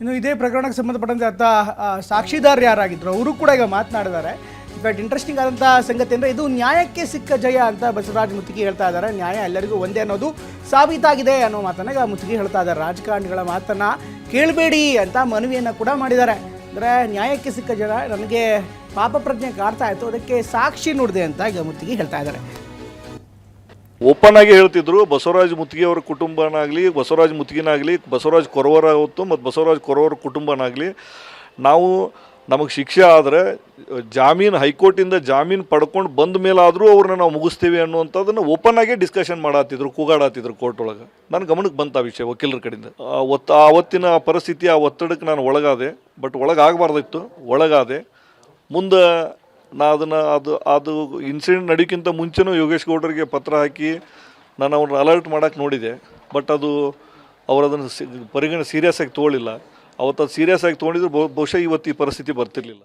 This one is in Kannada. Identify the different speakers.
Speaker 1: ಇನ್ನು ಇದೇ ಪ್ರಕರಣಕ್ಕೆ ಸಂಬಂಧಪಟ್ಟಂತೆ ಸಾಕ್ಷಿದಾರ ಯಾರಾಗಿದ್ರು ಅವರು ಕೂಡ ಈಗ ಮಾತನಾಡಿದ್ದಾರೆ. ಇನ್ಫ್ಯಾಕ್ಟ್ ಇಂಟ್ರೆಸ್ಟಿಂಗ್ ಆದಂಥ ಸಂಗತಿ ಅಂದರೆ ಇದು ನ್ಯಾಯಕ್ಕೆ ಸಿಕ್ಕ ಜಯ ಅಂತ ಬಸವರಾಜ ಮುತ್ತಿಗೆ ಹೇಳ್ತಾ ಇದ್ದಾರೆ. ನ್ಯಾಯ ಎಲ್ಲರಿಗೂ ಒಂದೇ ಅನ್ನೋದು ಸಾಬೀತಾಗಿದೆ ಅನ್ನೋ ಮಾತನ್ನ ಈಗ ಮುತ್ತಿಗೆ ಹೇಳ್ತಾ ಇದ್ದಾರೆ. ರಾಜಕಾರಣಿಗಳ ಮಾತನ್ನು ಕೇಳಬೇಡಿ ಅಂತ ಮನವಿಯನ್ನು ಕೂಡ ಮಾಡಿದ್ದಾರೆ. ಅಂದರೆ ನ್ಯಾಯಕ್ಕೆ ಸಿಕ್ಕ ಜಯ ನನಗೆ ಪಾಪ ಪ್ರಜ್ಞೆ ಕಾಡ್ತಾ ಇತ್ತು, ಅದಕ್ಕೆ ಸಾಕ್ಷಿ ನುಡಿದೆ ಅಂತ ಈಗ ಮುತ್ತಿಗೆ ಹೇಳ್ತಾ ಇದ್ದಾರೆ.
Speaker 2: ಓಪನ್ ಆಗಿ ಹೇಳ್ತಿದ್ರು, ಬಸವರಾಜ ಮುತ್ತಿಗೆ ಅವರ ಕುಟುಂಬನಾಗಲಿ, ಬಸವರಾಜ ಮುತ್ತಿಗೆನಾಗಲಿ, ಬಸವರಾಜ ಕೊರವರ ಹೊತ್ತು ಮತ್ತು ಬಸವರಾಜ ಕೊರವರ ಕುಟುಂಬನಾಗಲಿ, ನಾವು ನಮಗೆ ಶಿಕ್ಷೆ ಆದರೆ ಜಾಮೀನು ಹೈಕೋರ್ಟಿಂದ ಜಾಮೀನು ಪಡ್ಕೊಂಡು ಬಂದ ಮೇಲಾದರೂ ಅವ್ರನ್ನ ನಾವು ಮುಗಿಸ್ತೀವಿ ಅನ್ನುವಂಥದ್ದನ್ನು ಓಪನ್ ಆಗಿ ಡಿಸ್ಕಷನ್ ಮಾಡತ್ತಿದ್ರು, ಕೂಗಾಡತ್ತಿದ್ರು ಕೋರ್ಟ್ ಒಳಗೆ. ನನ್ನ ಗಮನಕ್ಕೆ ಬಂತ ಆ ವಿಷಯ ವಕೀಲರ ಕಡೆಯಿಂದ. ಆವತ್ತಿನ ಪರಿಸ್ಥಿತಿ, ಆ ಒತ್ತಡಕ್ಕೆ ನಾನು ಒಳಗಾದೆ. ಬಟ್ ಒಳಗಾಗಬಾರ್ದಿತ್ತು, ಒಳಗಾದೆ. ಮುಂದೆ ನಾ ಅದು ಇನ್ಸಿಡೆಂಟ್ ನಡೆಯೋಕ್ಕಿಂತ ಮುಂಚೆನೂ ಯೋಗೇಶ್ ಗೌಡರಿಗೆ ಪತ್ರ ಹಾಕಿ ನಾನು ಅವ್ರನ್ನ ಅಲರ್ಟ್ ಮಾಡೋಕ್ಕೆ ನೋಡಿದೆ. ಬಟ್ ಅವರು ಅದನ್ನು ಸೀರಿಯಸ್ ಆಗಿ ತೊಗೊಳ್ಳಿಲ್ಲ. ಅವತ್ತು ಅದು ಸೀರಿಯಸ್ ಆಗಿ ತೊಗೊಂಡಿದ್ರು ಬಹುಶಃ ಇವತ್ತು ಈ ಪರಿಸ್ಥಿತಿ ಬರ್ತಿರ್ಲಿಲ್ಲ.